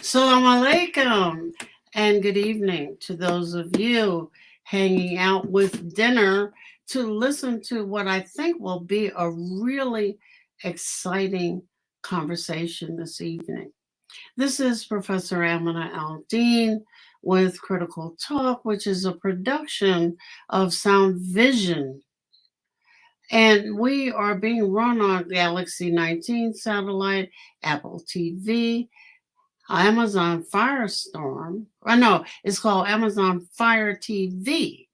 Salam alaikum and good evening to those of you hanging out with dinner to listen to what I think will be a really exciting conversation this evening. This is Professor Aminah Al Deen with Critical Talk, which is a production of Sound Vision. And we are being run on Galaxy 19 satellite, Apple TV, Amazon Firestorm. I know it's called Amazon Fire TV.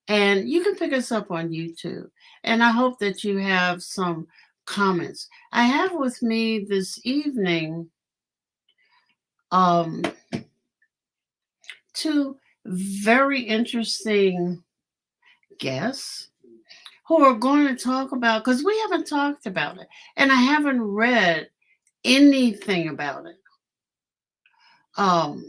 And you can pick us up on YouTube. And I hope that you have some comments. I have with me this evening um, two very interesting guests who are going to talk about, because we haven't talked about it, and I haven't read anything about it. Um,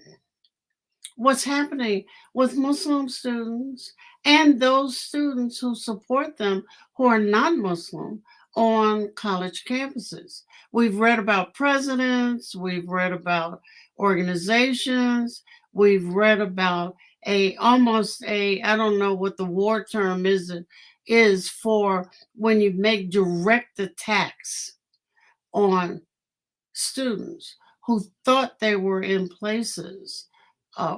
what's happening with Muslim students and those students who support them who are not Muslim on college campuses. We've read about presidents, we've read about organizations, we've read about a almost a I don't know what the war term is for when you make direct attacks on students who thought they were in places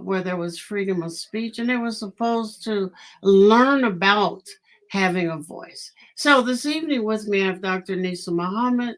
where there was freedom of speech and they were supposed to learn about having a voice. So this evening with me, I have Dr. Nisa Muhammad,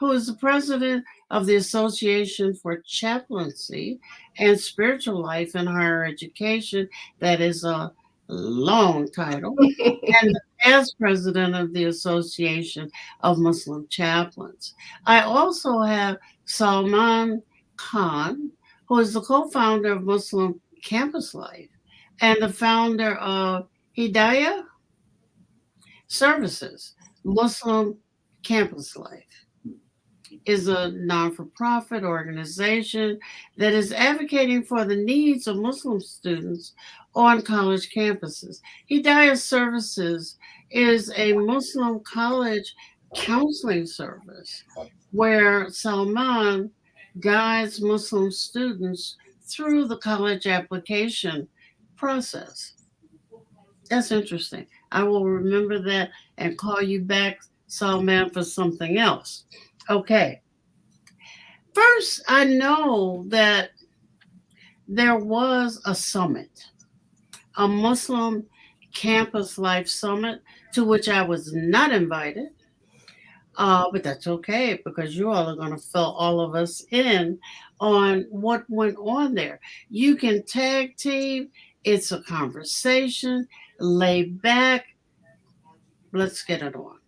who is the president of the Association for Chaplaincy and Spiritual Life in Higher Education. That is a long title. And the past president of the Association of Muslim Chaplains. I also have Salman Khan, who is the co-founder of Muslim Campus Life and the founder of Hidayah Services. Muslim Campus Life is a non-for-profit organization that is advocating for the needs of Muslim students on college campuses. Hidayah Services is a Muslim college counseling service where Salman guides Muslim students through the college application process. That's interesting. I will remember that and call you back, Salman, for something else. Okay. First, I know that there was a summit, a Muslim campus life summit, to which I was not invited. But that's okay because you all are going to fill all of us in on what went on there. You can tag team, it's a conversation, lay back. Let's get it on.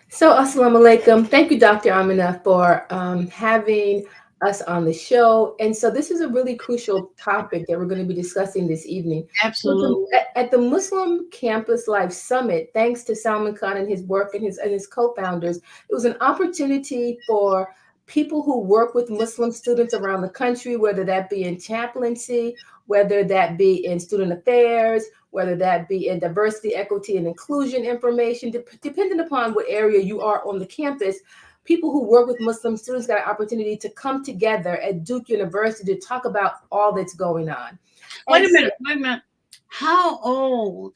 So, assalamu alaikum. Thank you, Dr. Aminah, for having us on the show. And so this is a really crucial topic that we're going to be discussing this evening. Absolutely. At the Muslim Campus Life Summit, thanks to Salman Khan and his work and his co-founders, it was an opportunity for people who work with Muslim students around the country, whether that be in chaplaincy, whether that be in student affairs, whether that be in diversity, equity, and inclusion information, depending upon what area you are on the campus. People who work with Muslim students got an opportunity to come together at Duke University to talk about all that's going on. Wait a minute. How old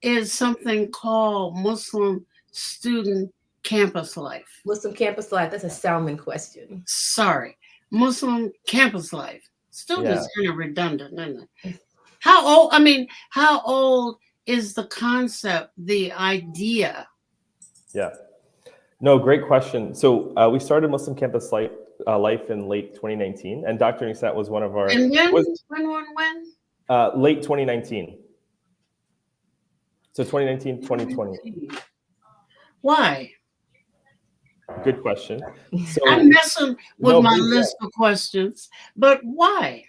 is something called Muslim Student Campus Life? Muslim Campus Life, that's a Salman question. Sorry. Muslim Campus Life. Student is kind of redundant, isn't it? How old is the concept, the idea? Yeah. No, great question. So we started Muslim Campus Life in late 2019, and Dr. Nisa was one of our. And when? Late 2019. So 2019, 2020. Why? Good question. So, I'm messing with my list of questions, but why?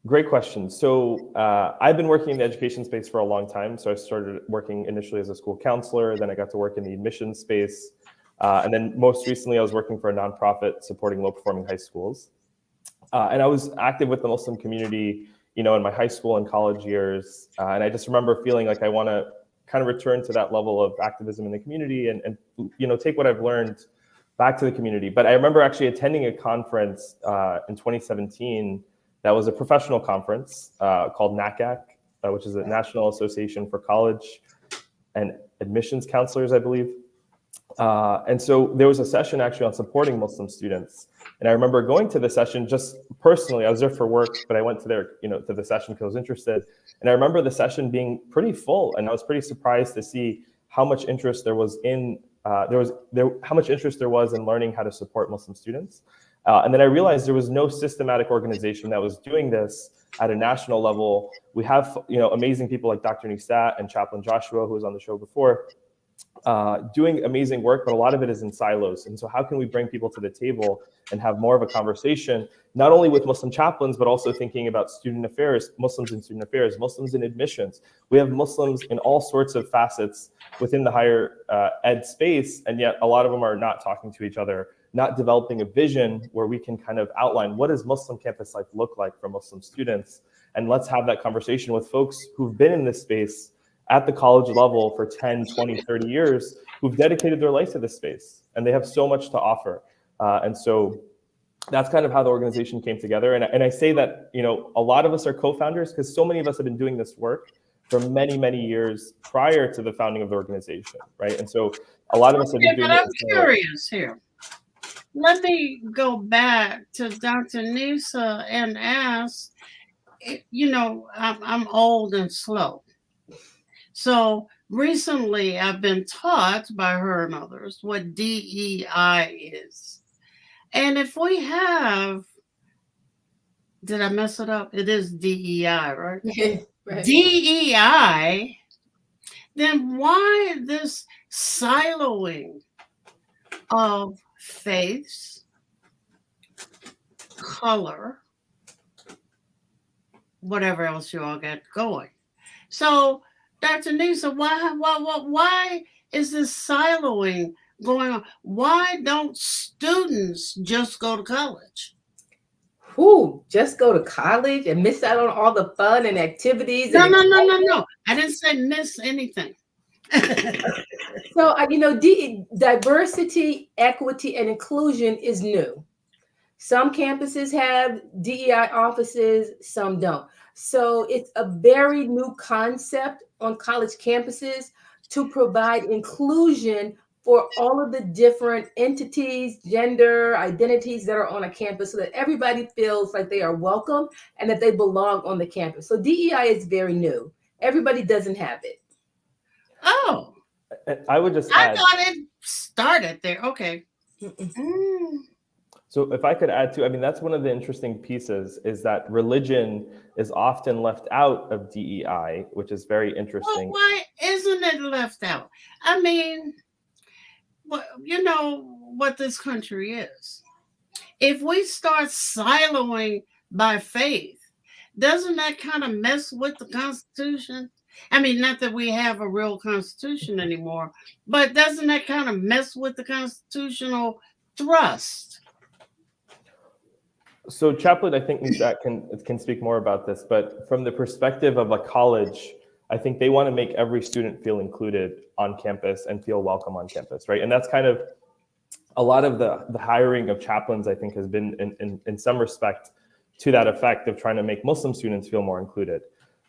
Great question. So I've been working in the education space for a long time. So I started working initially as a school counselor, then I got to work in the admissions space. And then most recently, I was working for a nonprofit supporting low-performing high schools. And I was active with the Muslim community, in my high school and college years. And I just remember feeling like I want to kind of return to that level of activism in the community and take what I've learned back to the community. But I remember actually attending a conference in 2017 that was a professional conference called NACAC, which is a National Association for College and Admissions Counselors, I believe. And so there was a session actually on supporting Muslim students. And I remember going to the session just personally. I was there for work, but I went to to the session because I was interested. And I remember the session being pretty full, and I was pretty surprised to see how much interest there was in how much interest there was in learning how to support Muslim students. And then I realized there was no systematic organization that was doing this at a national level. We have amazing people like Dr. Nisa and Chaplain Joshua, who was on the show before, doing amazing work, but a lot of it is in silos. And so how can we bring people to the table and have more of a conversation, not only with Muslim chaplains, but also thinking about student affairs, Muslims in student affairs, Muslims in admissions. We have Muslims in all sorts of facets within the higher ed space, and yet a lot of them are not talking to each other, not developing a vision where we can kind of outline what does Muslim campus life look like for Muslim students. And let's have that conversation with folks who've been in this space at the college level for 10, 20, 30 years, who've dedicated their life to this space, and they have so much to offer. And so that's kind of how the organization came together. And I say that, a lot of us are co-founders because so many of us have been doing this work for many, many years prior to the founding of the organization, right? And so a lot of us have been doing it. I'm curious here. Let me go back to Dr. Nisa and ask, I'm old and slow. So recently I've been taught by her and others what DEI is. And if we have, did I mess it up? It is DEI, right? Right. DEI, then why this siloing of faiths, color, whatever else you all got going? So, Dr. Nisa, why is this siloing going on? Why don't students just go to college? Who just go to college and miss out on all the fun and activities? No. I didn't say miss anything. So, diversity, equity, and inclusion is new. Some campuses have DEI offices, some don't. So it's a very new concept on college campuses to provide inclusion for all of the different entities, gender, identities that are on a campus so that everybody feels like they are welcome and that they belong on the campus. So DEI is very new. Everybody doesn't have it. Oh. I would just add. I thought it started there. Okay. So if I could add to, that's one of the interesting pieces is that religion is often left out of DEI, which is very interesting. Well, why isn't it left out? You know what this country is. If we start siloing by faith, doesn't that kind of mess with the Constitution? Not that we have a real Constitution anymore, but doesn't that kind of mess with the constitutional thrust? So Chaplain, I think Nisa can speak more about this, but from the perspective of a college, I think they want to make every student feel included on campus and feel welcome on campus, right? And that's kind of a lot of the hiring of chaplains, I think, has been in some respect to that effect of trying to make Muslim students feel more included.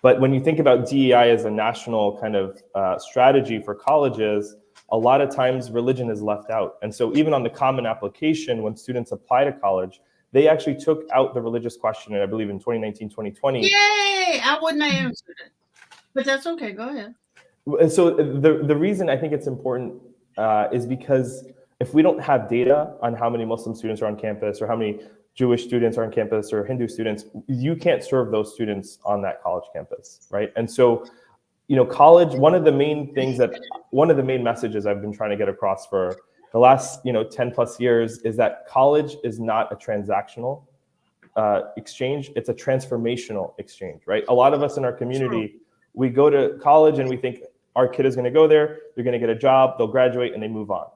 But when you think about DEI as a national kind of strategy for colleges, a lot of times religion is left out. And so even on the common application, when students apply to college, they actually took out the religious question, I believe in 2019, 2020. Yay! I wouldn't have answered it. But that's okay. Go ahead. And so the reason I think it's important is because if we don't have data on how many Muslim students are on campus or how many Jewish students are on campus or Hindu students, you can't serve those students on that college campus, right? And so, college, one of the main messages I've been trying to get across for the last 10 plus years is that college is not a transactional exchange, it's a transformational exchange, right? A lot of us in our community, we go to college and we think our kid is going to go there, they're going to get a job, they'll graduate and they move on,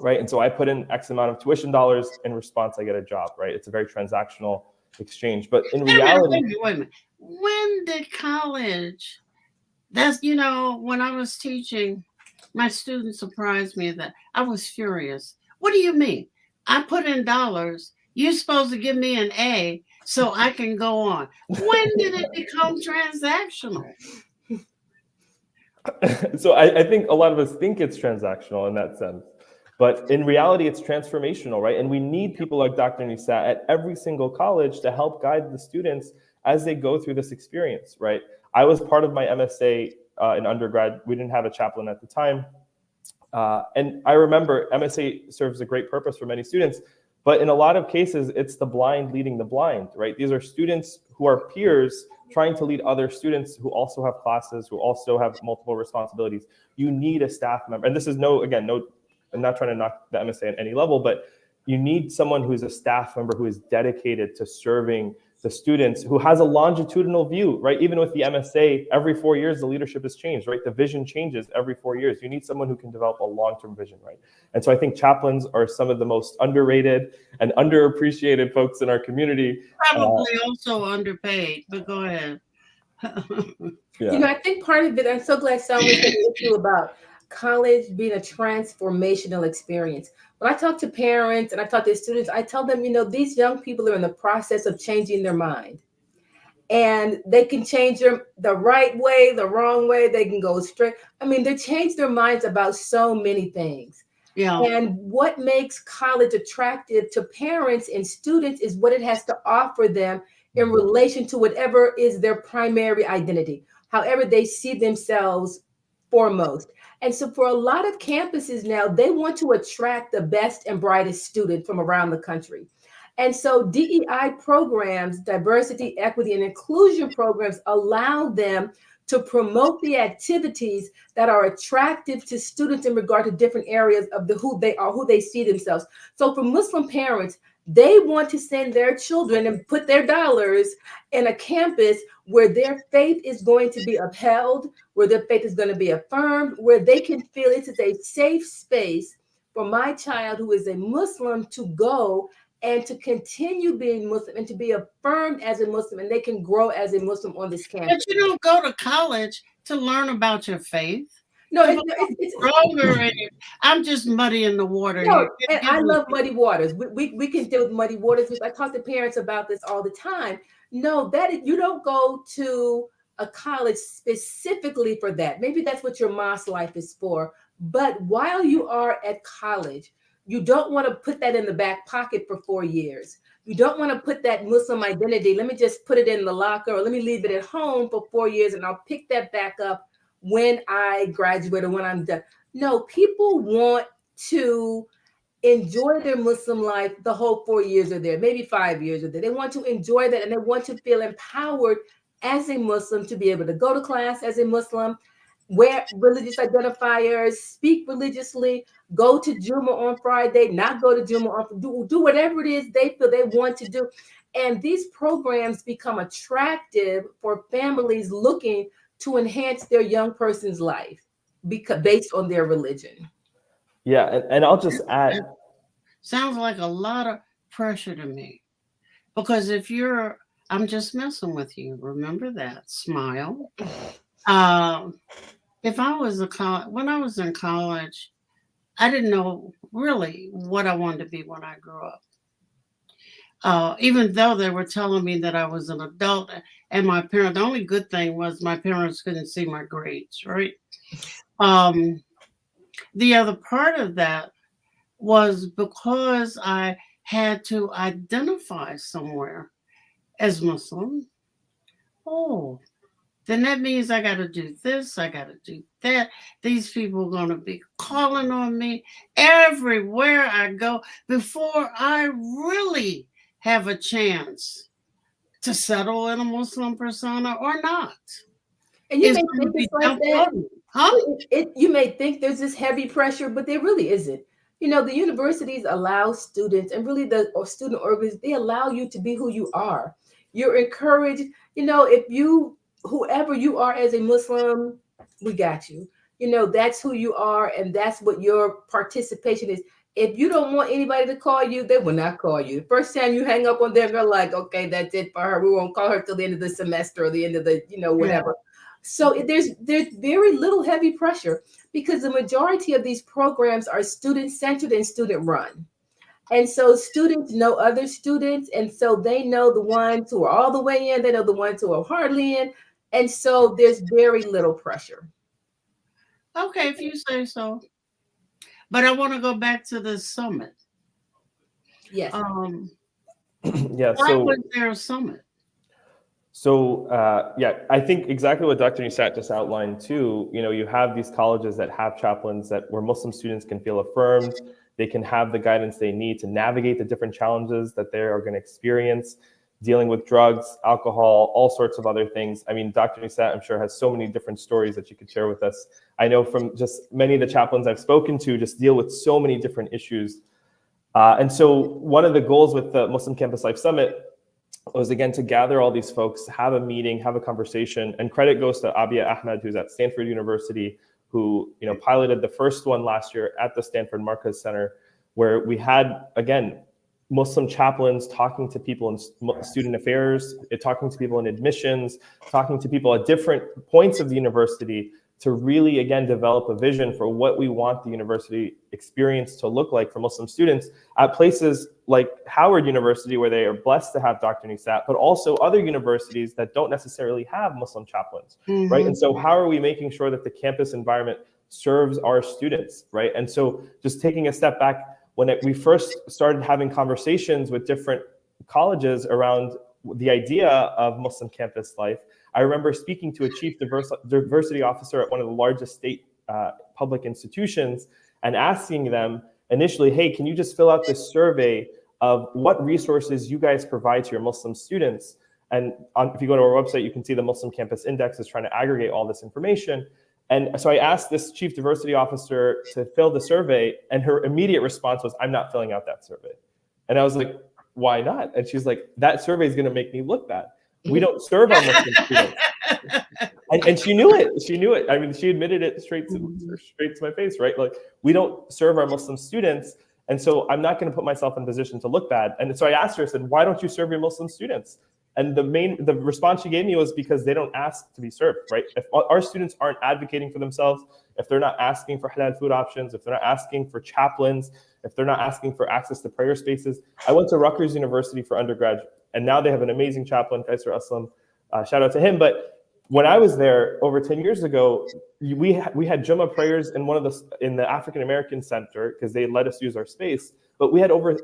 right? And so I put in X amount of tuition dollars, in response I get a job, right? It's a very transactional exchange, but in reality, wait a minute. When did college? That's when I was teaching, my students surprised me that I was furious. What do you mean? I put in dollars. You're supposed to give me an A so I can go on. When did it become transactional? So I think a lot of us think it's transactional in that sense. But in reality, it's transformational, right? And we need people like Dr. Nisa at every single college to help guide the students as they go through this experience, right? I was part of my MSA in undergrad. We didn't have a chaplain at the time. And I remember MSA serves a great purpose for many students, but in a lot of cases, it's the blind leading the blind, right? These are students who are peers trying to lead other students who also have classes, who also have multiple responsibilities. You need a staff member. And this is again, I'm not trying to knock the MSA at any level, but you need someone who's a staff member who is dedicated to serving the students, who has a longitudinal view, right? Even with the MSA, every 4 years, the leadership has changed, right? The vision changes every 4 years. You need someone who can develop a long-term vision, right? And so I think chaplains are some of the most underrated and underappreciated folks in our community. Probably also underpaid, but go ahead. Yeah. I think part of it, I'm so glad Salman said the issue about college being a transformational experience. When I talk to parents and I talk to students, I tell them, these young people are in the process of changing their mind. And they can change the right way, the wrong way, they can go straight. I mean, they change their minds about so many things. Yeah. And what makes college attractive to parents and students is what it has to offer them in relation to whatever is their primary identity, however they see themselves foremost. And so for a lot of campuses now, they want to attract the best and brightest students from around the country. And so DEI programs, diversity, equity, and inclusion programs allow them to promote the activities that are attractive to students in regard to different areas of who they are, who they see themselves. So for Muslim parents, they want to send their children and put their dollars in a campus where their faith is going to be upheld, where their faith is going to be affirmed, where they can feel this is a safe space for my child who is a Muslim to go and to continue being Muslim and to be affirmed as a Muslim, and they can grow as a Muslim on this campus. But you don't go to college to learn about your faith. No, it's stronger. I'm just muddying the water no, here. and I love muddy waters. We can deal with muddy waters. I talk to parents about this all the time. No, you don't go to a college specifically for that. Maybe that's what your mosque life is for. But while you are at college, you don't want to put that in the back pocket for 4 years. You don't want to put that Muslim identity, let me just put it in the locker, or let me leave it at home for 4 years and I'll pick that back up when I graduate or when I'm done. No, people want to enjoy their Muslim life the whole 4 years are there, maybe 5 years are there. They want to enjoy that and they want to feel empowered as a Muslim to be able to go to class as a Muslim, wear religious identifiers, speak religiously, go to Juma on Friday, not go to Juma on do whatever it is they feel they want to do. And these programs become attractive for families looking to enhance their young person's life based on their religion. Yeah, and I'll just add. Sounds like a lot of pressure to me. Because I'm just messing with you. Remember that. Smile. If I was when I was in college, I didn't know really what I wanted to be when I grew up. Even though they were telling me that I was an adult, and my parents, the only good thing was my parents couldn't see my grades, right? The other part of that was because I had to identify somewhere as Muslim. Oh, then that means I got to do this, I got to do that. These people are going to be calling on me everywhere I go before I really have a chance to settle in a Muslim persona or not. And you may think it's like that. Huh? You may think there's this heavy pressure, but there really isn't. The universities allow students, and really the student organizations, they allow you to be who you are. You're encouraged, if whoever you are as a Muslim, we got you. That's who you are, and that's what your participation is. If you don't want anybody to call you, they will not call you. The first time you hang up on them, they're like, okay, that's it for her. We won't call her till the end of the semester or the end of the, whatever. So there's very little heavy pressure because the majority of these programs are student centered and student run. And so students know other students, and so they know the ones who are all the way in, they know the ones who are hardly in. And so there's very little pressure. Okay, if you say so. But I want to go back to the summit. Yes. Um, Yeah. why was there a summit? Yeah, I think exactly what Dr. Nisat just outlined too. You know, you have these colleges that have chaplains where Muslim students can feel affirmed. They can have the guidance they need to navigate the different challenges that they are going to experience, dealing with drugs, alcohol, all sorts of other things. I mean, Dr. Nisat, I'm sure, has so many different stories that you could share with us. I know from just many of the chaplains I've spoken to just deal with so many different issues. And so one of the goals with the Muslim Campus Life Summit was, again, to gather all these folks, have a meeting, have a conversation, and credit goes to Abia Ahmed, who's at Stanford University, who piloted the first one last year at the Stanford Marcus Center, where we had, again, Muslim chaplains talking to people in student affairs, talking to people in admissions, talking to people at different points of the university to really, again, develop a vision for what we want the university experience to look like for Muslim students at places like Howard University, where they are blessed to have Dr. Nisat, but also other universities that don't necessarily have Muslim chaplains, right? And so how are we making sure that the campus environment serves our students, right? And so just taking a step back, when we first started having conversations with different colleges around the idea of Muslim campus life, I remember speaking to a chief diversity officer at one of the largest state public institutions and asking them initially, hey, can you just fill out this survey of what resources you guys provide to your Muslim students? And if you go to our website, you can see the Muslim Campus Index is trying to aggregate all this information. And so I asked this chief diversity officer to fill the survey, and her immediate response was, I'm not filling out that survey. And I was like, why not? And she's like, that survey is going to make me look bad. We don't serve our Muslim students. And she knew it. She knew it. I mean, she admitted it straight to my face, right? Like, we don't serve our Muslim students. And so I'm not going to put myself in a position to look bad. And so I asked her, I said, why don't you serve your Muslim students? And the response she gave me was because they don't ask to be served, right? If our students aren't advocating for themselves, if they're not asking for halal food options, if they're not asking for chaplains, if they're not asking for access to prayer spaces. I went to Rutgers University for undergrad, and now they have an amazing chaplain, Kaiser Aslam. Shout out to him. But when I was there over 10 years ago, we had Jummah prayers in the African American Center because they let us use our space. But we had over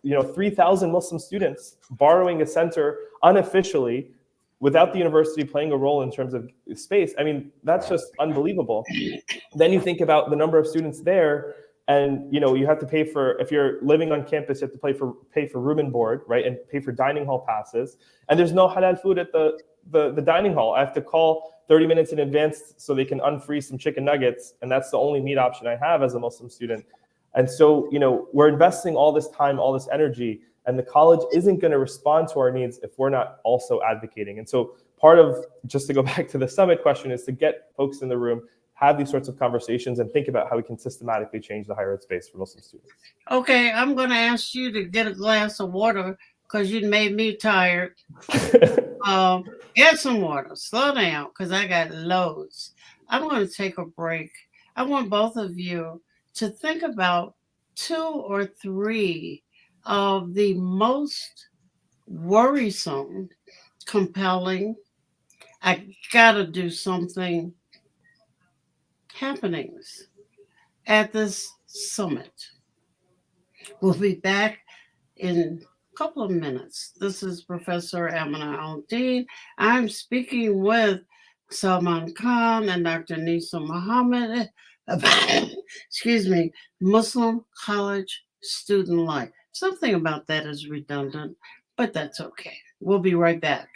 3,000 Muslim students borrowing a center unofficially without the university playing a role in terms of space. I mean, that's just unbelievable. Then you think about the number of students there, and you have to pay for, if you're living on campus, you have to pay for room and board, right, and pay for dining hall passes. And there's no halal food at the dining hall. I have to call 30 minutes in advance so they can unfreeze some chicken nuggets, and that's the only meat option I have as a Muslim student. And so, we're investing all this time, all this energy, and the college isn't going to respond to our needs if we're not also advocating. And so part of, just to go back to the summit question, is to get folks in the room, have these sorts of conversations, and think about how we can systematically change the higher ed space for Muslim students. Okay, I'm going to ask you to get a glass of water because you made me tired. Get some water. Slow down because I got loads. I'm going to take a break. I want both of you to think about 2 or 3 of the most worrisome, compelling, I gotta do something happenings at this summit. We'll be back in a couple of minutes. This is Professor Aminah Al Deen. I'm speaking with Salman Khan and Dr. Nisa Muhammad about, excuse me, Muslim college student life. Something about that is redundant, but that's okay. We'll be right back.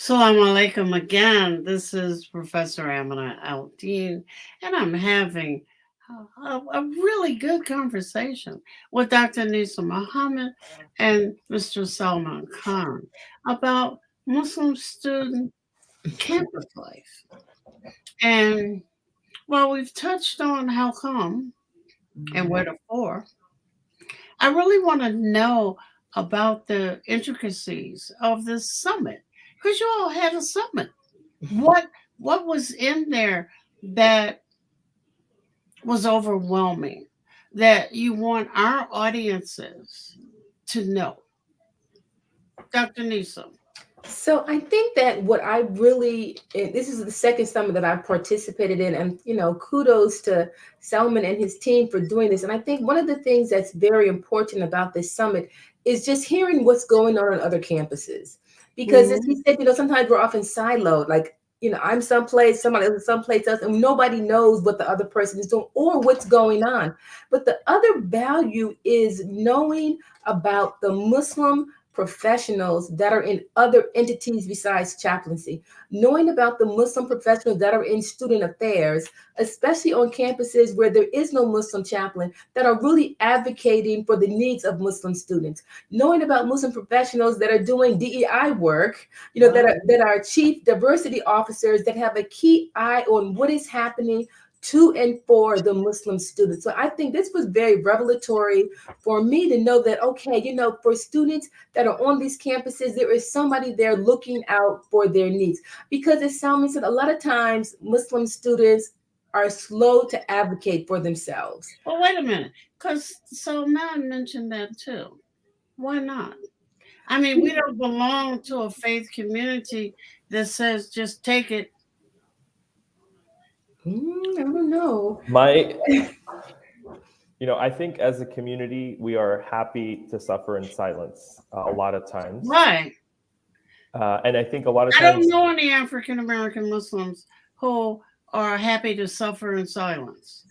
Assalamu alaikum again. This is Professor Aminah Al Deen, and I'm having a really good conversation with Dr. Nisa Muhammad and Mr. Salman Khan about Muslim student campus life. And while we've touched on how come and where to for, I really want to know about the intricacies of this summit because you all had a summit. What what was in there that was overwhelming that you want our audiences to know? Dr. Nisa. So I think that what I really, and this is the second summit that I've participated in, and kudos to Salman and his team for doing this. And I think one of the things that's very important about this summit is just hearing what's going on other campuses. Because as he said, sometimes we're often siloed, like, I'm someplace, somebody else is someplace else, and nobody knows what the other person is doing or what's going on. But the other value is knowing about the Muslim professionals that are in other entities besides chaplaincy, knowing about the Muslim professionals that are in student affairs, especially on campuses where there is no Muslim chaplain, that are really advocating for the needs of Muslim students, knowing about Muslim professionals that are doing DEI work, that are chief diversity officers that have a key eye on what is happening to and for the Muslim students. So I think this was very revelatory for me to know that, okay, for students that are on these campuses, there is somebody there looking out for their needs. Because as Salman said, a lot of times Muslim students are slow to advocate for themselves. Well, wait a minute, because Salman mentioned that too. Why not? I mean, we don't belong to a faith community that says just take it. I don't know. I think as a community, we are happy to suffer in silence a lot of times. Right. And I think a lot of I times. don't know any African American Muslims who are happy to suffer in silence.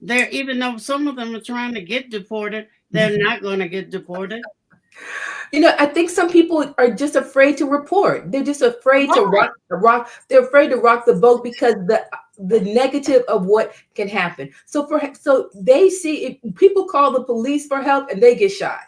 Even though some of them are trying to get deported, they're not going to get deported. I think some people are just afraid to report. They're just afraid to rock. They're afraid to rock the boat because the negative of what can happen. So they see if people call the police for help and they get shot.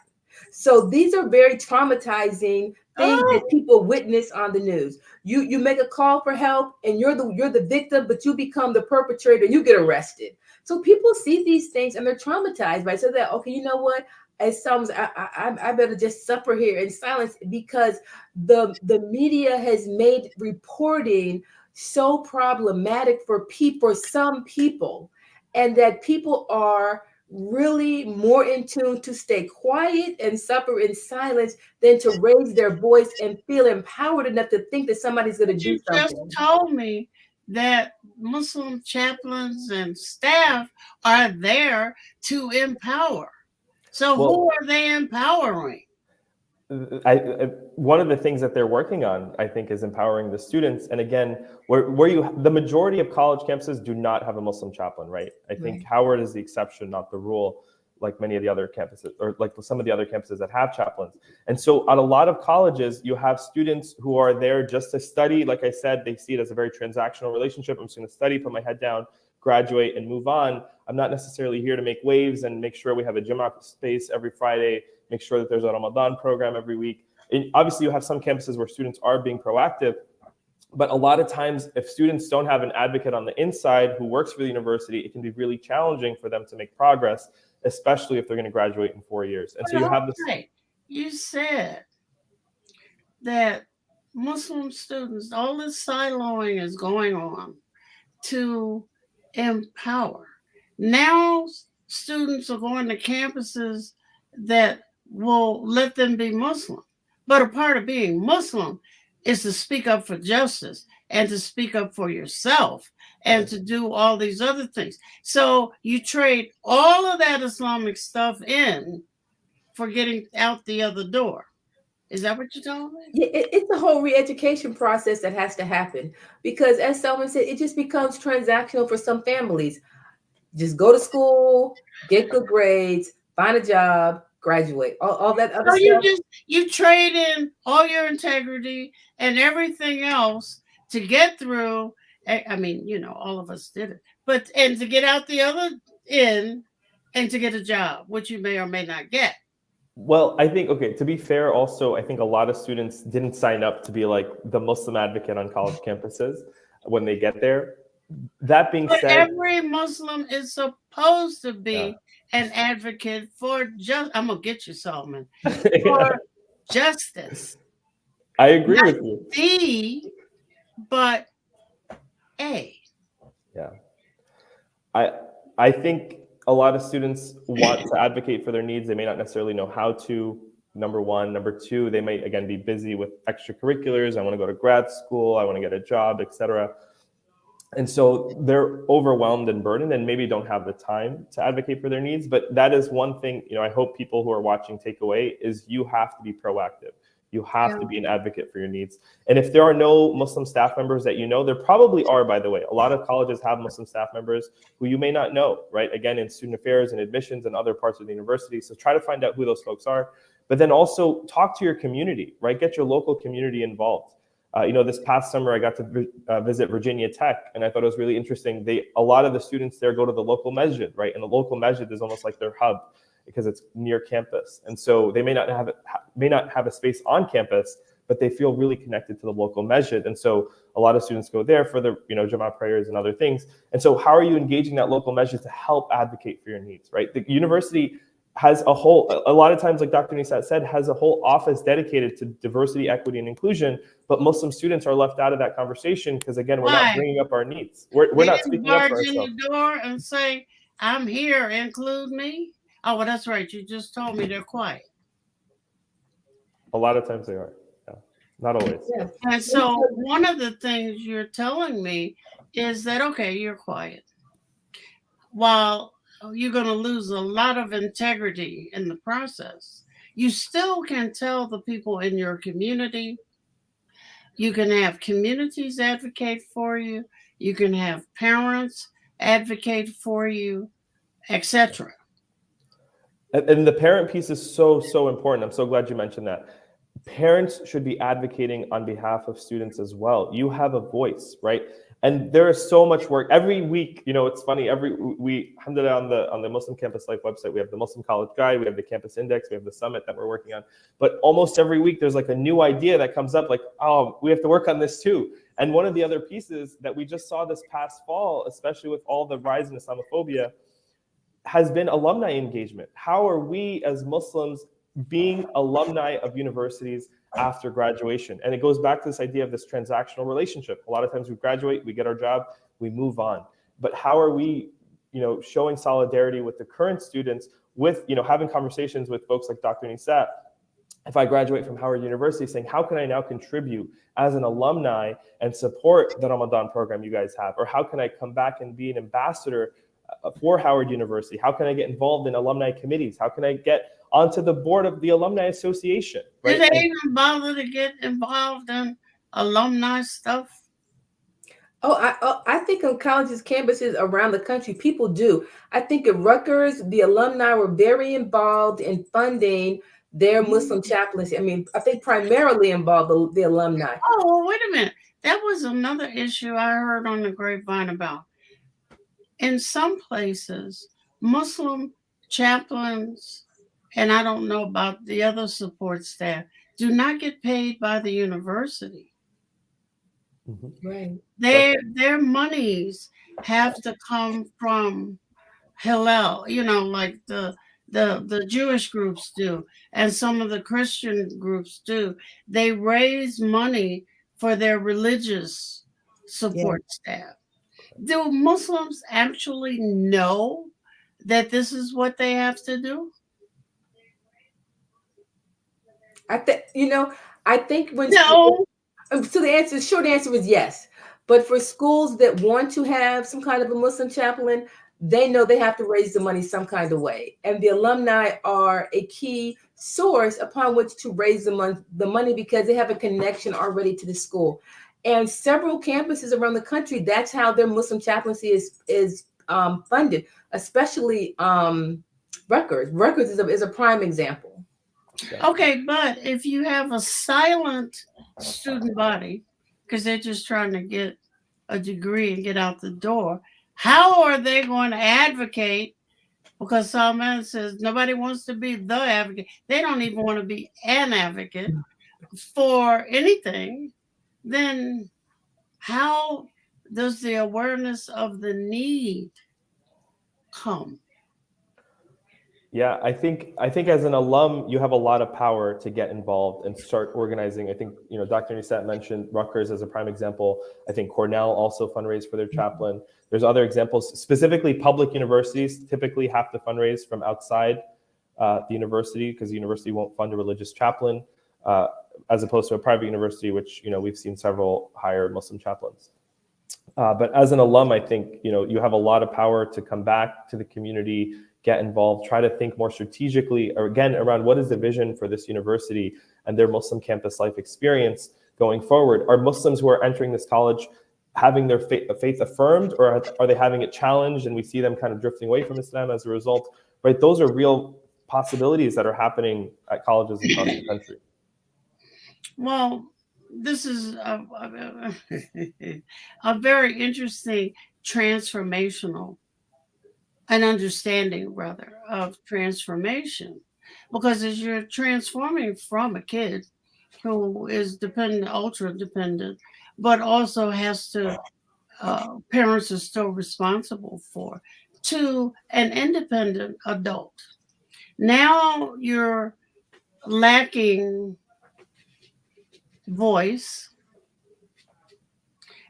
So these are very traumatizing things that people witness on the news. You make a call for help and you're the victim, but you become the perpetrator and you get arrested. So people see these things and they're traumatized by it. So that, okay, you know what? As some, I better just suffer here in silence because the media has made reporting so problematic for some people, and that people are really more in tune to stay quiet and suffer in silence than to raise their voice and feel empowered enough to think that somebody's going to do something. You just told me that Muslim chaplains and staff are there to empower. So who are they empowering? One of the things that they're working on, I think, is empowering the students. And again, the majority of college campuses do not have a Muslim chaplain, right? I think Howard is the exception, not the rule, like many of the other campuses, or like some of the other campuses that have chaplains. And so at a lot of colleges, you have students who are there just to study. Like I said, they see it as a very transactional relationship. I'm just going to study, put my head down, graduate, and move on. I'm not necessarily here to make waves and make sure we have a Jummah space every Friday, make sure that there's a Ramadan program every week. And obviously, you have some campuses where students are being proactive, but a lot of times, if students don't have an advocate on the inside who works for the university, it can be really challenging for them to make progress, especially if they're going to graduate in 4 years. And so you have this. You said that Muslim students, all this siloing is going on to empower. Now students are going to campuses that will let them be Muslim. But a part of being Muslim is to speak up for justice and to speak up for yourself and to do all these other things. So you trade all of that Islamic stuff in for getting out the other door. Is that what you're telling me? Yeah, it's a whole re-education process that has to happen because, as Salman said, it just becomes transactional for some families. Just go to school, get good grades, find a job, graduate. All that other So stuff. you trade in all your integrity and everything else to get through. I mean, all of us did it, but and to get out the other end and to get a job, which you may or may not get. Well, I think, okay, to be fair, also, I think a lot of students didn't sign up to be like the Muslim advocate on college campuses when they get there. That being But said, every Muslim is supposed to yeah. be an advocate for just. I'm gonna get you, Salman, Yeah, for justice. I agree Not with you. the, but a. Yeah. I I think a lot of students want to advocate for their needs. They may not necessarily know how to. Number one. Number two, they might again be busy with extracurriculars. I want to go to grad school. I want to get a job, etc. And so they're overwhelmed and burdened and maybe don't have the time to advocate for their needs. But that is one thing, I hope people who are watching take away is you have to be proactive. You have to be an advocate for your needs. And if there are no Muslim staff members that there probably are, by the way. A lot of colleges have Muslim staff members who you may not know, right? Again, in student affairs and admissions and other parts of the university. So try to find out who those folks are. But then also talk to your community, right? Get your local community involved. This past summer, I got to visit Virginia Tech, and I thought it was really interesting. A lot of the students there go to the local masjid, right? And the local masjid is almost like their hub because it's near campus. And so they may not have a space on campus, but they feel really connected to the local masjid. And so a lot of students go there for the Jumu'ah prayers and other things. And so how are you engaging that local masjid to help advocate for your needs, right? The university has a lot of times, like Dr. Nisa said, has a whole office dedicated to diversity, equity, and inclusion, but Muslim students are left out of that conversation because, again, we're not bringing up our needs. We're not speaking up for ourselves. In the door and say, I'm here, include me. Oh, well, that's right. You just told me they're quiet. A lot of times they are. Yeah. Not always. Yeah. And so one of the things you're telling me is that, okay, you're quiet. While you're going to lose a lot of integrity in the process, you still can tell the people in your community. You can have communities advocate for you. You can have parents advocate for you, etc. And the parent piece is so, so important. I'm so glad you mentioned that. Parents should be advocating on behalf of students as well. You have a voice, right? And there is so much work every week. It's funny. Alhamdulillah, on the Muslim Campus Life website, we have the Muslim College Guide, we have the Campus Index, we have the Summit that we're working on. But almost every week, there's like a new idea that comes up, like, oh, we have to work on this too. And one of the other pieces that we just saw this past fall, especially with all the rise in Islamophobia, has been alumni engagement. How are we as Muslims being alumni of universities after graduation? And it goes back to this idea of this transactional relationship. A lot of times we graduate, we get our job, we move on. But how are we, showing solidarity with the current students, with, having conversations with folks like Dr. Nisa? If I graduate from Howard University, saying, how can I now contribute as an alumni and support the Ramadan program you guys have? Or how can I come back and be an ambassador for Howard University? How can I get involved in alumni committees? How can I get onto the board of the Alumni Association? Right? Did they even bother to get involved in alumni stuff? I think on colleges, campuses around the country, people do. I think at Rutgers, the alumni were very involved in funding their Muslim chaplaincy. I mean, I think primarily involved the alumni. Oh, well, wait a minute. That was another issue I heard on the grapevine about. In some places, Muslim chaplains, and I don't know about the other support staff, do not get paid by the university. Mm-hmm. Right. Their monies have to come from Hillel, like the Jewish groups do, and some of the Christian groups do. They raise money for their religious support staff. Do Muslims actually know that this is what they have to do? I think when No. So the short answer is yes. But for schools that want to have some kind of a Muslim chaplain, they know they have to raise the money some kind of way. And the alumni are a key source upon which to raise the money because they have a connection already to the school. And several campuses around the country, that's how their Muslim chaplaincy is funded, especially Rutgers is a prime example. Okay, but if you have a silent student body, because they're just trying to get a degree and get out the door, how are they going to advocate? Because Salman says nobody wants to be the advocate. They don't even want to be an advocate for anything. Then how does the awareness of the need come? Yeah, I think as an alum, you have a lot of power to get involved and start organizing. I think, Dr. Nisa mentioned Rutgers as a prime example. I think Cornell also fundraised for their chaplain. There's other examples. Specifically, public universities typically have to fundraise from outside the university, because the university won't fund a religious chaplain, as opposed to a private university, which we've seen several hire Muslim chaplains. But as an alum, I think you have a lot of power to come back to the community, get involved, try to think more strategically, or again, around what is the vision for this university and their Muslim campus life experience going forward. Are Muslims who are entering this college having their faith affirmed, or are they having it challenged, and we see them kind of drifting away from Islam as a result? Right, those are real possibilities that are happening at colleges across the country. Well, this is a very interesting transformational an understanding rather of transformation, because as you're transforming from a kid who is dependent, ultra dependent, but also has to parents are still responsible for, to an independent adult, now you're lacking voice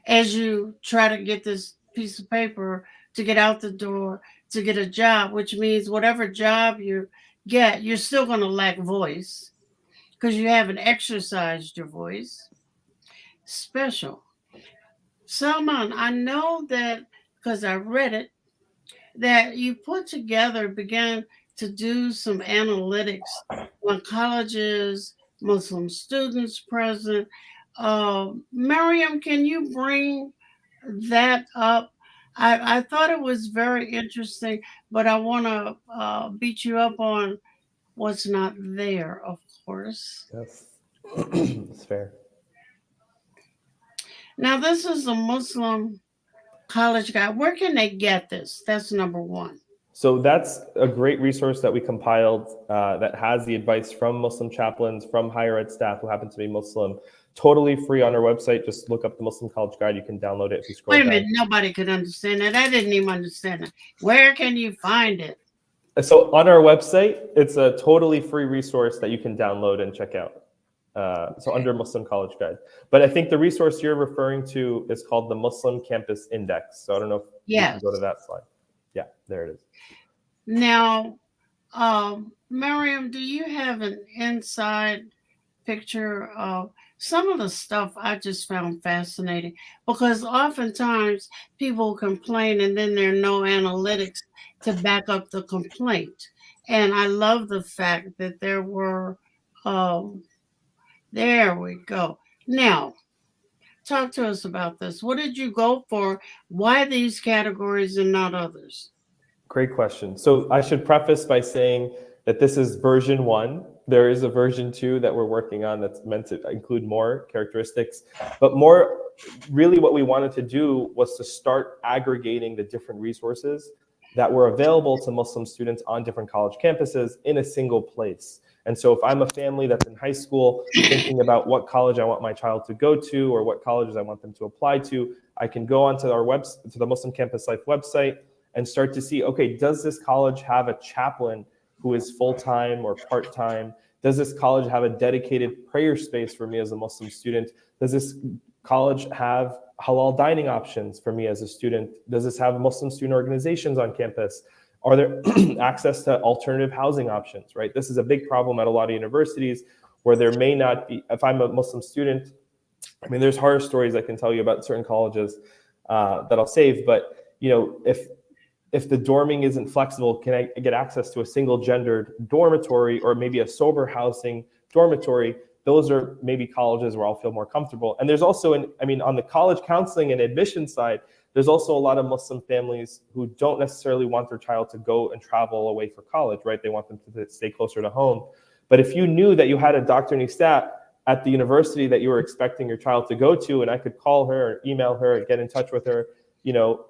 as you try to get this piece of paper to get out the door to get a job, which means whatever job you get, you're still going to lack voice because you haven't exercised your voice. Special. Salman, I know that because I read it, that you put together, began to do some analytics on colleges, Muslim students present. Miriam, can you bring that up? I thought it was very interesting, but I want to beat you up on what's not there, of course. Yes, it's fair. Now, this is a Muslim college guide. Where can they get this? That's number one. So that's a great resource that we compiled that has the advice from Muslim chaplains, from higher ed staff who happen to be Muslim. Totally free on our website. Just look up the Muslim College Guide. You can download it if you scroll Wait a down. minute, nobody could understand that. I didn't even understand it. Where can you find it? So on our website, it's a totally free resource that you can download and check out. So under Muslim College Guide. But I think the resource you're referring to is called the Muslim Campus Index. So I don't know if you can go to that slide. Yeah, there it is. Now, Miriam, do you have an inside picture of some of the stuff I just found fascinating? Because oftentimes people complain and then there are no analytics to back up the complaint. And I love the fact that there were, there we go. Now, talk to us about this. What did you go for? Why these categories and not others? Great question. So I should preface by saying that this is version 1. There is a version 2 that we're working on that's meant to include more characteristics. But more, really what we wanted to do was to start aggregating the different resources that were available to Muslim students on different college campuses in a single place. And so if I'm a family that's in high school thinking about what college I want my child to go to or what colleges I want them to apply to, I can go onto our website, to the Muslim Campus Life website, and start to see, okay, does this college have a chaplain who is full-time or part-time? Does this college have a dedicated prayer space for me as a Muslim student? Does this college have halal dining options for me as a student? Does this have Muslim student organizations on campus? Are there access to alternative housing options, right? This is a big problem at a lot of universities where there may not be, if I'm a Muslim student, I mean, there's horror stories I can tell you about certain colleges that I'll save, but if the dorming isn't flexible, can I get access to a single gendered dormitory or maybe a sober housing dormitory? Those are maybe colleges where I'll feel more comfortable. And there's also, on the college counseling and admission side, there's also a lot of Muslim families who don't necessarily want their child to go and travel away for college, right? They want them to stay closer to home. But if you knew that you had a Dr. Nisa at the university that you were expecting your child to go to, and I could call her or email her, get in touch with her,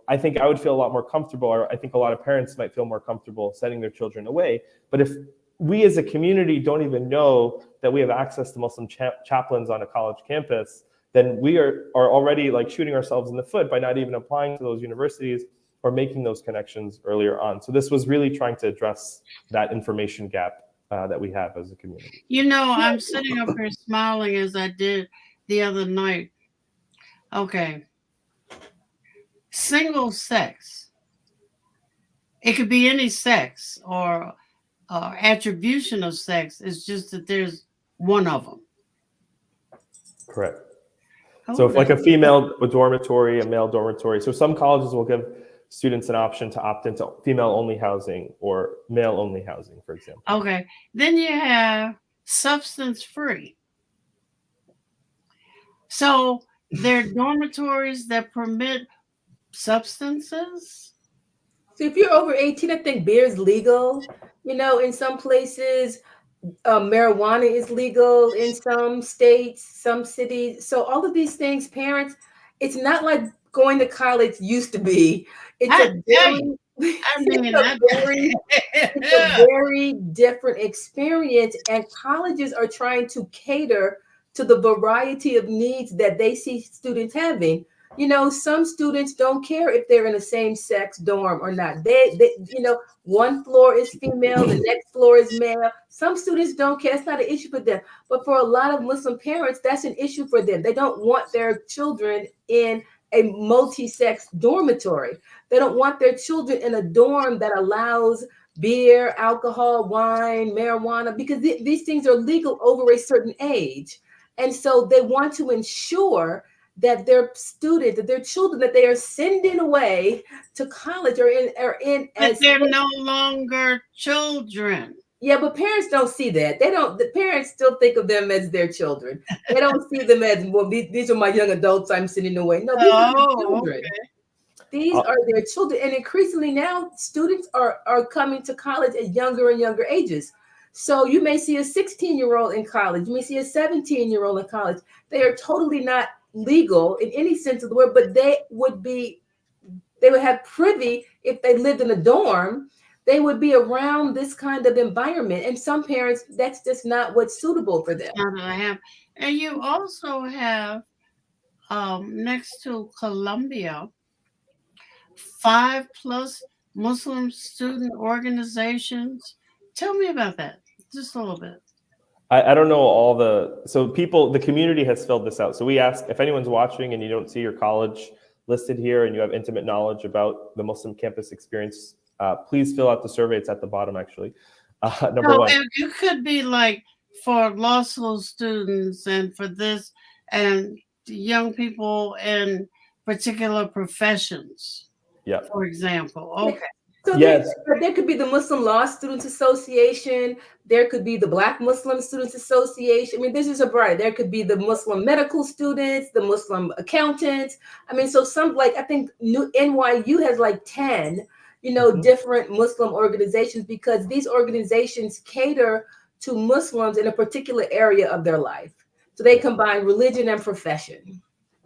I think I would feel a lot more comfortable, or I think a lot of parents might feel more comfortable sending their children away. But if we as a community don't even know that we have access to Muslim chaplains on a college campus, then we are already like shooting ourselves in the foot by not even applying to those universities or making those connections earlier on. So this was really trying to address that information gap that we have as a community. I'm sitting up here smiling as I did the other night. Okay. Single sex. It could be any sex or attribution of sex. It's just that there's one of them. Correct. So if like a female dormitory, a male dormitory. So some colleges will give students an option to opt into female-only housing or male-only housing, for example. Okay. Then you have substance-free. So there are dormitories that permit substances. So if you're over 18, I think beer is legal. In some places, marijuana is legal in some states, some cities. So all of these things, parents, it's not like going to college used to be. It's a very different experience, and colleges are trying to cater to the variety of needs that they see students having. Some students don't care if they're in a same-sex dorm or not. They one floor is female, the next floor is male. Some students don't care. It's not an issue for them. But for a lot of Muslim parents, that's an issue for them. They don't want their children in a multi-sex dormitory. They don't want their children in a dorm that allows beer, alcohol, wine, marijuana, because these things are legal over a certain age. And so they want to ensure that their students, that their children that they are sending away to college are in as they're no longer children. Yeah, but parents don't see that. The parents still think of them as their children. They don't see them as, well, these are my young adults I'm sending away. No, these are their children. Okay. These are their children. And increasingly now, students are coming to college at younger and younger ages. So you may see a 16-year-old in college. You may see a 17-year-old in college. They are totally not legal in any sense of the word, but they would have privy if they lived in a dorm. They would be around this kind of environment. And some parents, that's just not what's suitable for them. And you also have, next to Columbia, 5+ Muslim student organizations. Tell me about that, just a little bit. I don't know the community has filled this out. So we ask if anyone's watching and you don't see your college listed here and you have intimate knowledge about the Muslim campus experience, please fill out the survey. It's at the bottom, actually. Number one. It could be like for law school students and for this and young people in particular professions. Yeah. For example. Okay. So yes. there could be the Muslim Law Students Association. There could be the Black Muslim Students Association. I mean, this is a variety. There could be the Muslim medical students, the Muslim accountants. I mean, so I think NYU has like 10, different Muslim organizations, because these organizations cater to Muslims in a particular area of their life. So they combine religion and profession.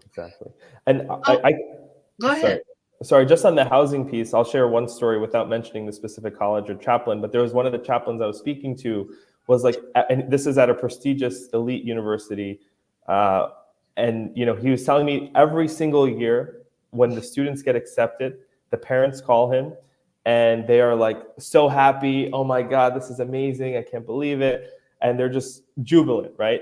Exactly. And go ahead. Sorry, just on the housing piece, I'll share one story without mentioning the specific college or chaplain, but there was one of the chaplains I was speaking to was like, and this is at a prestigious elite university. And, he was telling me every single year when the students get accepted, the parents call him and they are like so happy. Oh my God, this is amazing. I can't believe it. And they're just jubilant, right?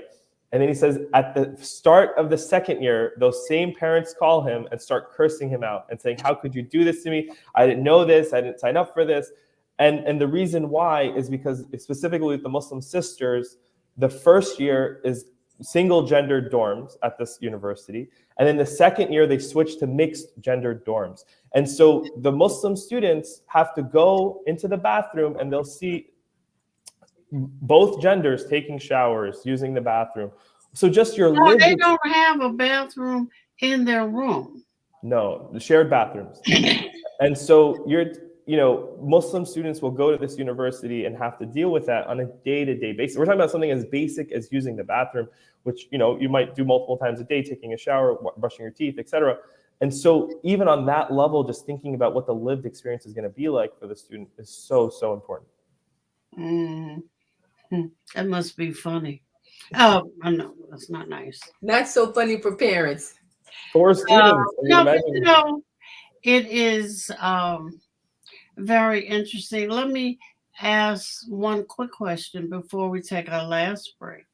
And then he says at the start of the second year, those same parents call him and start cursing him out and saying, how could you do this to me? I didn't know this. I didn't sign up for this. And the reason why is because specifically with the Muslim sisters, the first year is single gendered dorms at this university. And then the second year, they switch to mixed gendered dorms. And so the Muslim students have to go into the bathroom and they'll see both genders taking showers, using the bathroom. So just your they don't have a bathroom in their room. No, the shared bathrooms. And so Muslim students will go to this university and have to deal with that on a day-to-day basis. We're talking about something as basic as using the bathroom, which you might do multiple times a day, taking a shower, brushing your teeth, etc. And so even on that level, just thinking about what the lived experience is going to be like for the student is so, so important. That must be funny. Oh, I know that's not nice. Not so funny for parents. For students, I mean, No, but imagine. it is very interesting. Let me ask one quick question before we take our last break.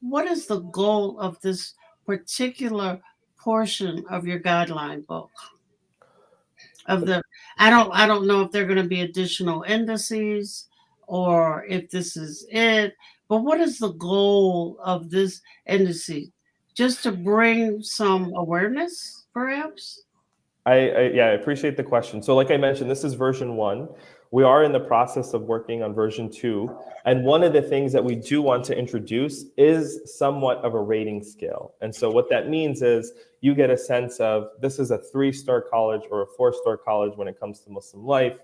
What is the goal of this particular portion of your guideline book? Of the I don't know if there are going to be additional indices or if this is it, but what is the goal of this indice? Just to bring some awareness, perhaps? I appreciate the question. So like I mentioned, this is version 1. We are in the process of working on version 2. And one of the things that we do want to introduce is somewhat of a rating scale. And so what that means is you get a sense of this is a 3-star college or a 4-star college when it comes to Muslim life.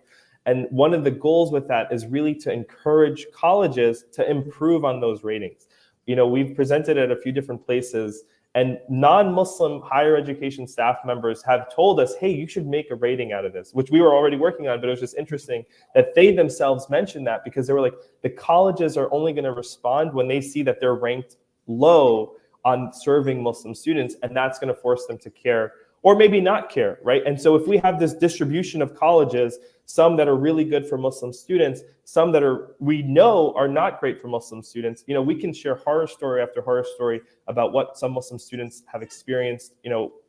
And one of the goals with that is really to encourage colleges to improve on those ratings. We've presented at a few different places, and non-Muslim higher education staff members have told us, hey, you should make a rating out of this, which we were already working on, but it was just interesting that they themselves mentioned that, because they were like, the colleges are only going to respond when they see that they're ranked low on serving Muslim students, and that's going to force them to care or maybe not care, right? And so if we have this distribution of colleges, some that are really good for Muslim students, some that we know are not great for Muslim students, we can share horror story after horror story about what some Muslim students have experienced.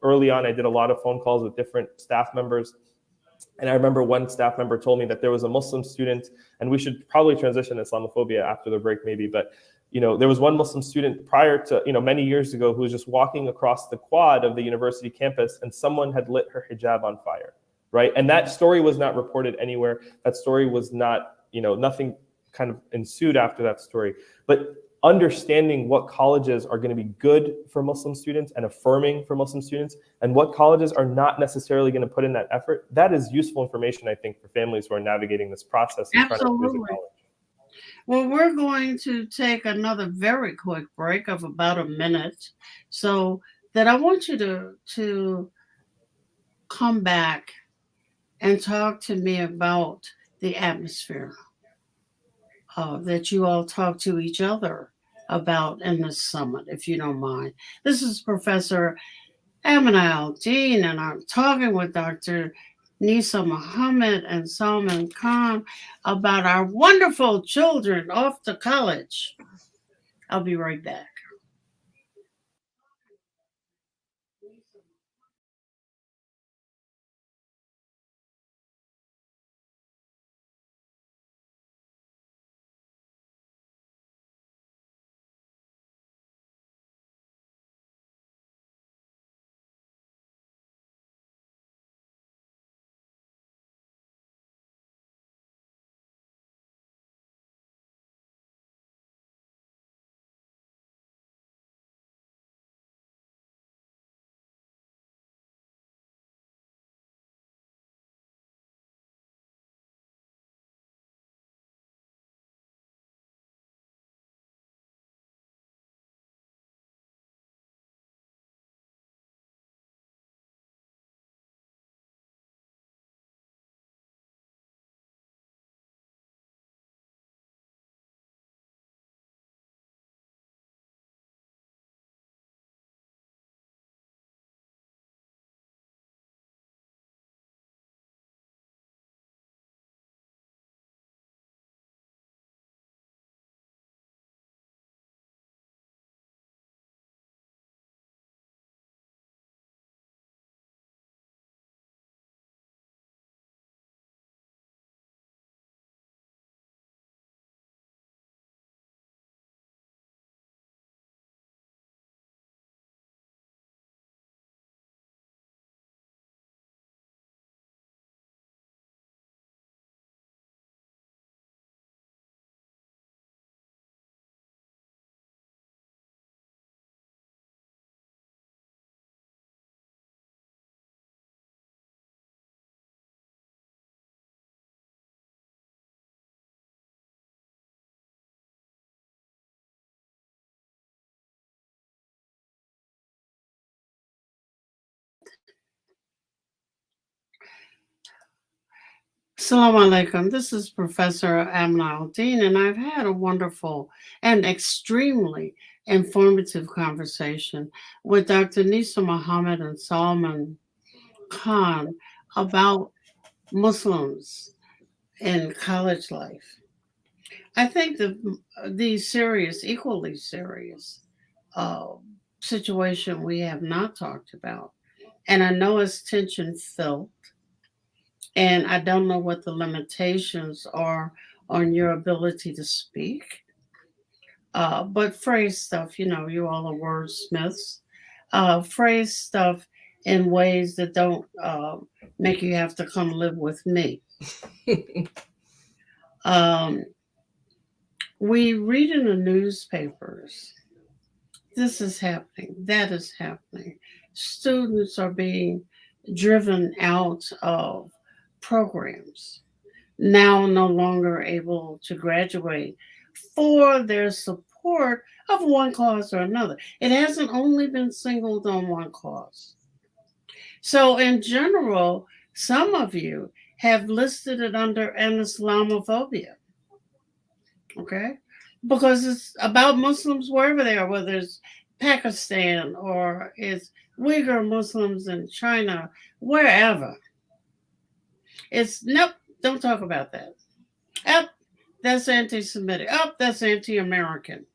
Early on, I did a lot of phone calls with different staff members. And I remember one staff member told me that there was a Muslim student, and we should probably transition to Islamophobia after the break maybe, but there was one Muslim student prior to, many years ago, who was just walking across the quad of the university campus, and someone had lit her hijab on fire, right? And that story was not reported anywhere. That story was not, nothing kind of ensued after that story. But understanding what colleges are going to be good for Muslim students and affirming for Muslim students, and what colleges are not necessarily going to put in that effort, that is useful information, I think, for families who are navigating this process and trying to choose a college. Well, we're going to take another very quick break of about a minute, so that I want you to come back and talk to me about the atmosphere that you all talk to each other about in this summit, if you don't mind. This is Professor Aminah Al Deen, and I'm talking with Dr. Nisa Muhammad and Salman Khan about our wonderful children off to college. I'll be right back. Assalamu alaikum. This is Professor Aminah Al Deen, and I've had a wonderful and extremely informative conversation with Dr. Nisa Muhammad and Salman Khan about Muslims in college life. I think the serious, equally serious uh, situation we have not talked about, and I know it's tension filled, and I don't know what the limitations are on your ability to speak. But phrase stuff, you all are wordsmiths. Phrase stuff in ways that don't make you have to come live with me. Um, we read in the newspapers, this is happening, that is happening. Students are being driven out of programs, now no longer able to graduate for their support of one cause or another. It hasn't only been singled on one cause. So, in general, some of you have listed it under an Islamophobia, okay? Because it's about Muslims wherever they are, whether it's Pakistan or it's Uyghur Muslims in China, wherever. It's nope, don't talk about that. Up, that's anti Semitic. Up, that's anti American.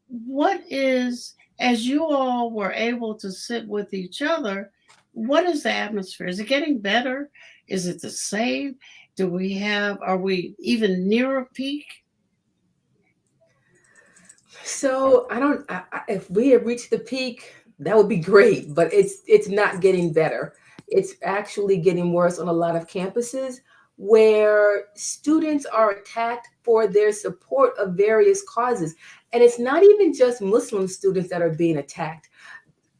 What is, as you all were able to sit with each other, what is the atmosphere? Is it getting better? Is it the same? Are we even near a peak? So if we have reached the peak, that would be great, but it's not getting better. It's actually getting worse on a lot of campuses where students are attacked for their support of various causes. And it's not even just Muslim students that are being attacked.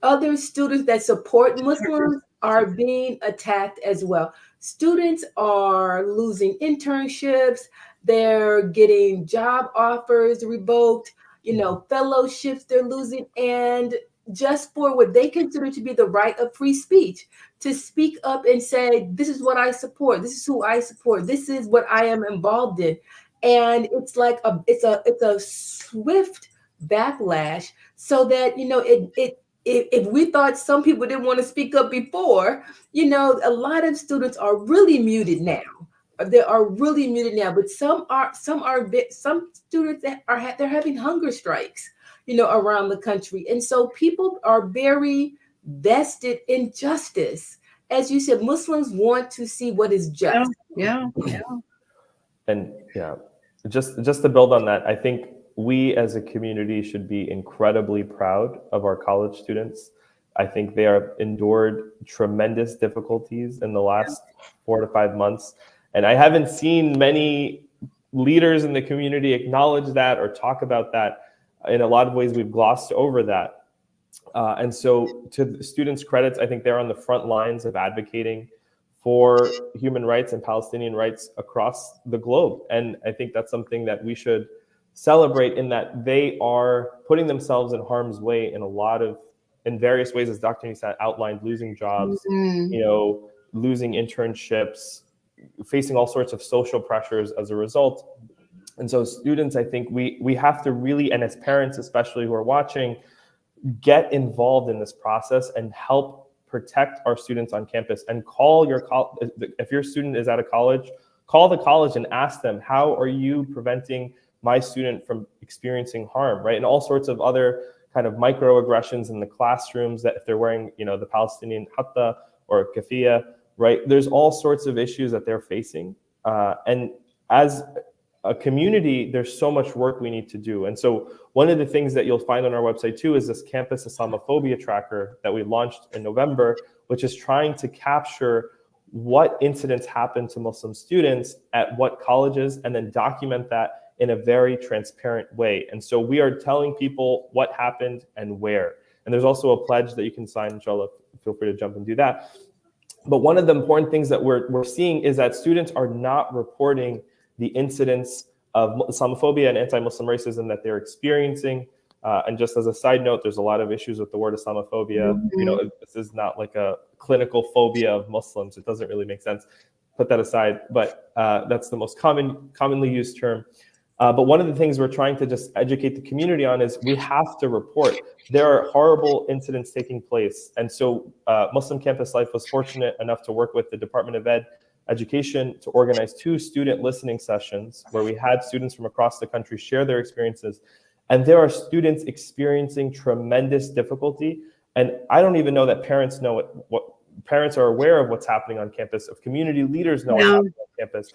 Other students that support Muslims are being attacked as well. Students are losing internships, they're getting job offers revoked, fellowships they're losing, and just for what they consider to be the right of free speech, to speak up and say, this is what I support, this is who I support, this is what I am involved in. And it's like it's a swift backlash, so that if we thought some people didn't want to speak up before, a lot of students are really muted now. They are really muted now, but some students that they're having hunger strikes, around the country, and so people are very vested in justice. As you said, Muslims want to see what is just. Yeah. And yeah, just to build on that, I think we as a community should be incredibly proud of our college students. I think they are endured tremendous difficulties in the last 4 to 5 months. And I haven't seen many leaders in the community acknowledge that or talk about that. In a lot of ways, we've glossed over that. And so to the students' credits, I think they're on the front lines of advocating for human rights and Palestinian rights across the globe. And I think that's something that we should celebrate, in that they are putting themselves in harm's way in various ways, as Dr. Nisa outlined, losing jobs, Mm-hmm. losing internships, facing all sorts of social pressures as a result. And so students, I think we have to really, and as parents especially who are watching, get involved in this process and help protect our students on campus. And if your student is at a college, call the college and ask them, how are you preventing my student from experiencing harm, right? And all sorts of other kind of microaggressions in the classrooms, that if they're wearing, the Palestinian hatta or kafia, right? There's all sorts of issues that they're facing. And as a community, there's so much work we need to do. And so one of the things that you'll find on our website too is this campus Islamophobia tracker that we launched in November, which is trying to capture what incidents happen to Muslim students at what colleges, and then document that in a very transparent way. And so we are telling people what happened and where. And there's also a pledge that you can sign, inshallah. Feel free to jump and do that. But one of the important things that we're seeing is that students are not reporting the incidents of Islamophobia and anti-Muslim racism that they're experiencing. And just as a side note, there's a lot of issues with the word Islamophobia. Mm-hmm. This is not like a clinical phobia of Muslims. It doesn't really make sense. put that aside, but that's the most commonly used term. But one of the things we're trying to just educate the community on is we have to report. There are horrible incidents taking place. And so Muslim Campus Life was fortunate enough to work with the Department of Education to organize 2 student listening sessions where we had students from across the country share their experiences. And there are students experiencing tremendous difficulty. And I don't even know that parents know what parents are aware of what's happening on campus, if community leaders know what's happening on campus.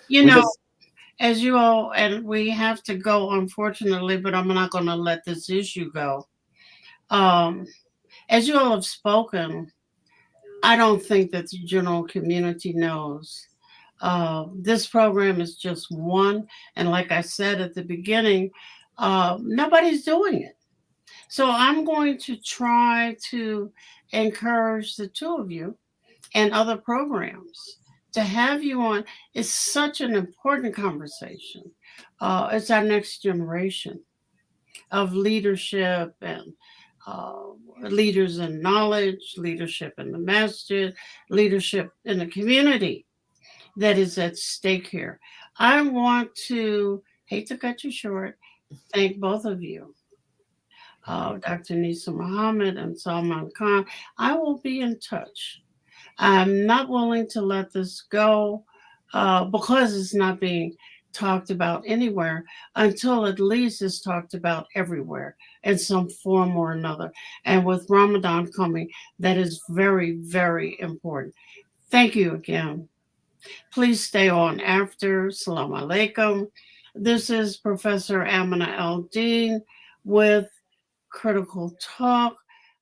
As you all, and we have to go, unfortunately, but I'm not going to let this issue go. As you all have spoken, I don't think that the general community knows. This program is just one. And like I said at the beginning, nobody's doing it. So I'm going to try to encourage the 2 of you and other programs to have you on. Is such an important conversation. It's our next generation of leadership and leaders in knowledge, leadership in the masjid, leadership in the community that is at stake here. I want to, hate to cut you short, thank both of you. Dr. Nisa Muhammad and Salman Khan. I will be in touch. I'm not willing to let this go because it's not being talked about anywhere until at least it's talked about everywhere in some form or another. And with Ramadan coming, that is very, very important. Thank you again. Please stay on after. Salam alaikum. This is Professor Aminah Al Deen with Critical Talk.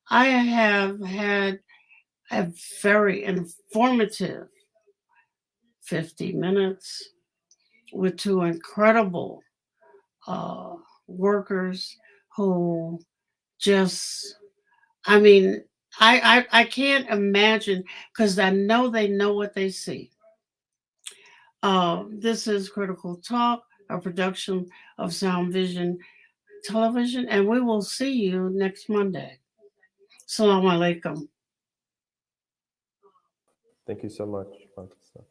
I have had a very informative 50 minutes with 2 incredible workers who just, I mean, I can't imagine, because I know they know what they see. This is Critical Talk, a production of Sound Vision Television, and we will see you next Monday. Assalamu alaikum. Thank you so much, Montessa.